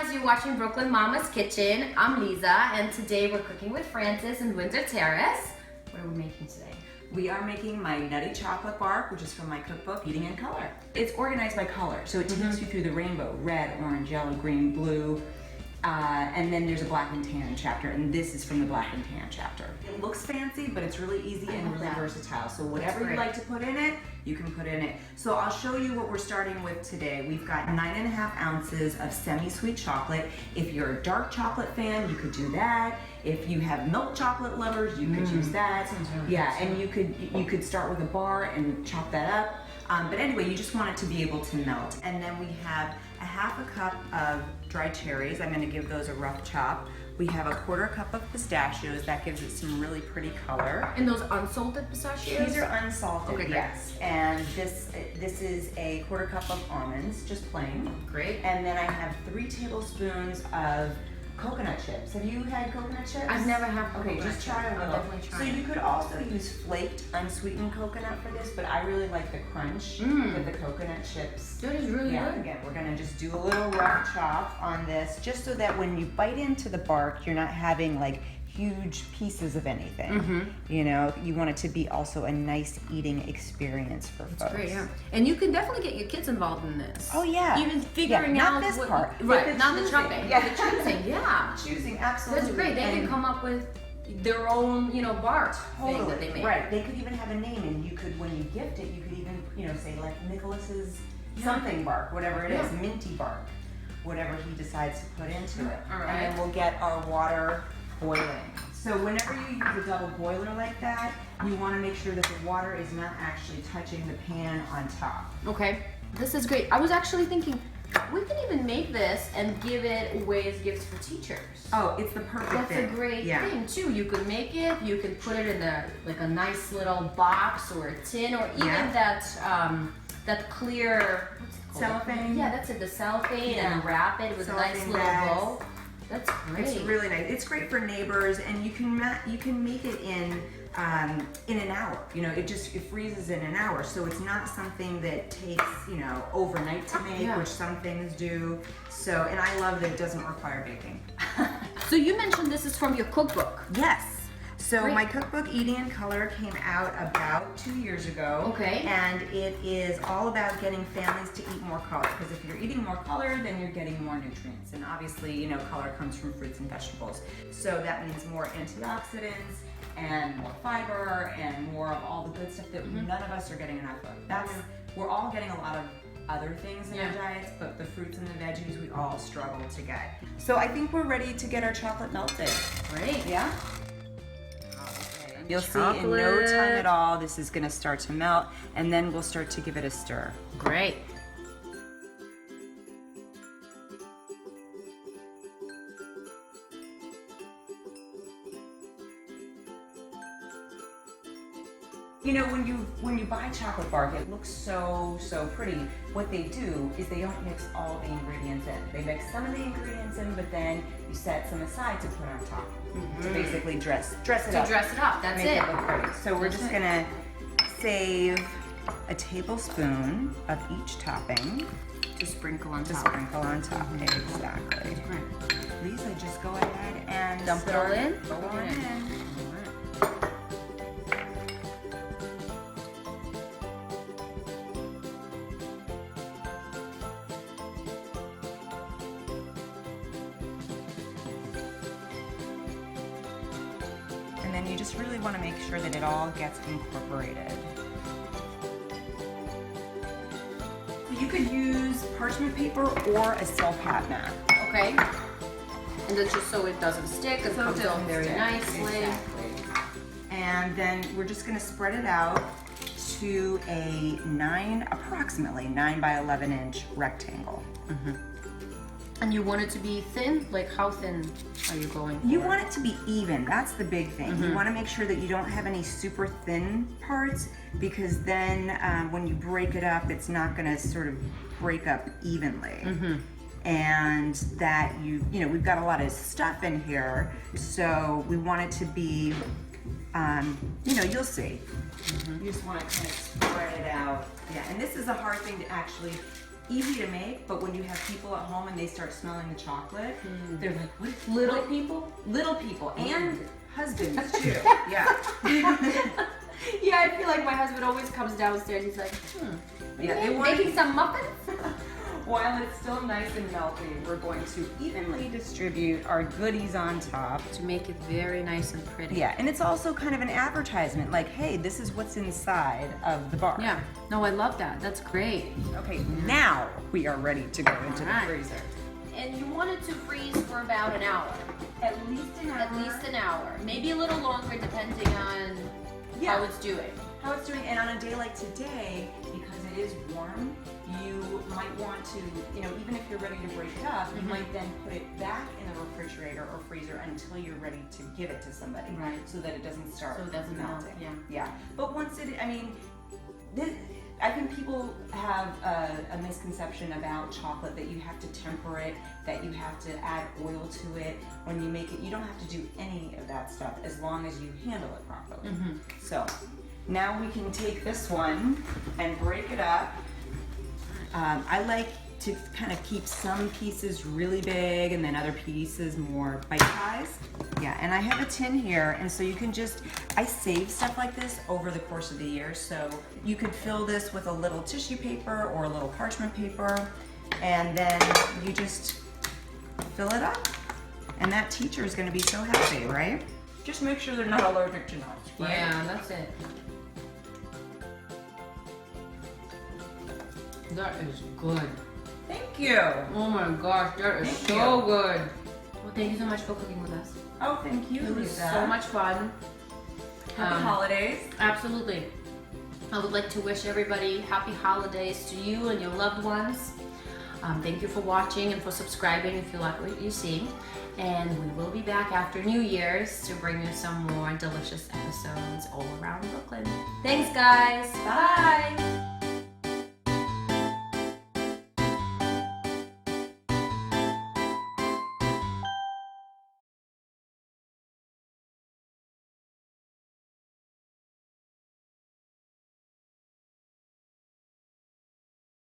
Mamas, you're watching Brooklyn Mama's Kitchen. I'm Liza, and today we're cooking with Francis in Windsor Terrace. What are we making today? We are making my Nutty Chocolate Bark, which is from my cookbook, Eating in Color. It's organized by color, so it takes you through the rainbow: red, orange, yellow, green, blue, and then there's a black and tan chapter, and this is from the black and tan chapter. It looks fancy, but it's really easy and really versatile, so whatever you like to put in it, you can put in it. So I'll show you what we're starting with today. We've got 9.5 ounces of semi-sweet chocolate. If you're a dark chocolate fan, you could do that. If you have milk chocolate lovers, you could use that. Really and you could start with a bar and chop that up. But anyway, you just want it to be able to melt. And then we have a half a cup of dried cherries. I'm going to give those a rough chop. We have a 1/4 cup of pistachios. That gives it some really pretty color. And those unsalted pistachios? These are unsalted, okay, yes. And this is a 1/4 cup of almonds, just plain. Great. And then I have 3 tablespoons of coconut chips. Have you had coconut chips? I've never had coconut chips. Okay, just try a little. I'll definitely try. So you could also use flaked, unsweetened coconut for this, but I really like the crunch with the coconut chips. That is really good. Again, we're gonna just do a little rough chop on this, just so that when you bite into the bark, you're not having like huge pieces of anything. You know, you want it to be also a nice eating experience for folks. That's great, yeah. And you can definitely get your kids involved in this. Oh yeah. Even figuring out not this what, part, right? Not the choosing. chopping, Yeah, the choosing. Yeah, choosing, absolutely. that's great. They can come up with their own, bark thing that they make. Right. They could even have a name, and you could, when you gift it, you could even, say like Nicholas's something bark, whatever it is, minty bark, whatever he decides to put into it. All right. And then we'll get our water boiling. So whenever you use a double boiler like that, you want to make sure that the water is not actually touching the pan on top. Okay, this is great. I was actually thinking we can even make this and give it away as gifts for teachers. Oh, it's the perfect thing. That's a great thing too. You could make it. You could put it in a nice little box or a tin, or even that clear cellophane. Yeah, that's it. The cellophane, and wrap it with a nice little bow. That's great. It's really nice. It's great for neighbors, and you can make it in an hour. It freezes in an hour, so it's not something that takes overnight to make, which some things do. So, and I love that it doesn't require baking. So you mentioned this is from your cookbook. Yes. So my cookbook, Eating in Color, came out about 2 years ago. Okay. And it is all about getting families to eat more color. Because if you're eating more color, then you're getting more nutrients. And obviously, color comes from fruits and vegetables. So that means more antioxidants and more fiber and more of all the good stuff that none of us are getting enough of. We're all getting a lot of other things in our diets, but the fruits and the veggies we all struggle to get. So I think we're ready to get our chocolate melted. Great. Yeah? You'll see in no time at all, this is gonna start to melt, and then we'll start to give it a stir. Great. When you buy chocolate bark, it looks so pretty. What they do is they don't mix all the ingredients in. They mix some of the ingredients in, but then you set some aside to put on top to basically dress it up. To dress it up, that's Make it look pretty. So we're just gonna save a tablespoon of each topping to sprinkle on top. Exactly. Lisa, just go ahead and dump it all in. Go on in. And then you just really want to make sure that it all gets incorporated. You could use parchment paper or a silk-hot mat. Okay. And that's just so it doesn't stick and comes out very nicely. Exactly. And then we're just going to spread it out to a approximately 9 by 11 inch rectangle. And you want it to be thin? Like how thin are you going for? You want it to be even. That's the big thing. You want to make sure that you don't have any super thin parts, because then when you break it up, it's not going to sort of break up evenly. And that we've got a lot of stuff in here, so we want it to be, you'll see. You just want to kind of spread it out. Yeah, and this is a hard thing to actually easy to make, but when you have people at home and they start smelling the chocolate, they're like, what? Little people? Little people and husbands too. Yeah. Yeah, I feel like my husband always comes downstairs. He's like, Yeah, they making some muffins? While it's still nice and melty, we're going to evenly distribute our goodies on top. To make it very nice and pretty. Yeah, and it's also kind of an advertisement, like, hey, this is what's inside of the bar. Yeah, no, I love that. That's great. Okay, now we are ready to go into the Alright. freezer. And you want it to freeze for about an hour. At least an hour. At least an hour. Maybe a little longer depending on how it's doing. How it's doing, and on a day like today, because it is warm, you might want to, even if you're ready to break it up, you might then put it back in the refrigerator or freezer until you're ready to give it to somebody. Right. So that it doesn't start So it doesn't melt, melting. yeah. Yeah. But once it, I think people have a misconception about chocolate that you have to temper it, that you have to add oil to it when you make it. You don't have to do any of that stuff as long as you handle it properly. So now we can take this one and break it up. I like to kind of keep some pieces really big and then other pieces more bite-sized. Yeah, and I have a tin here, and so you can I save stuff like this over the course of the year, so you could fill this with a little tissue paper or a little parchment paper, and then you just fill it up. And that teacher is gonna be so happy, right? Just make sure they're not allergic to nuts, right? Yeah, that's it. That is good. Thank you. Oh my gosh, that is Thank so you. good. Well, thank you so much for cooking with us. Oh, thank you, It was Liza. so much fun. Happy holidays. Absolutely. I would like to wish everybody happy holidays to you and your loved ones. Thank you for watching and for subscribing if you like what you see. And we will be back after New Year's to bring you some more delicious episodes all around Brooklyn. Thanks, guys. Bye.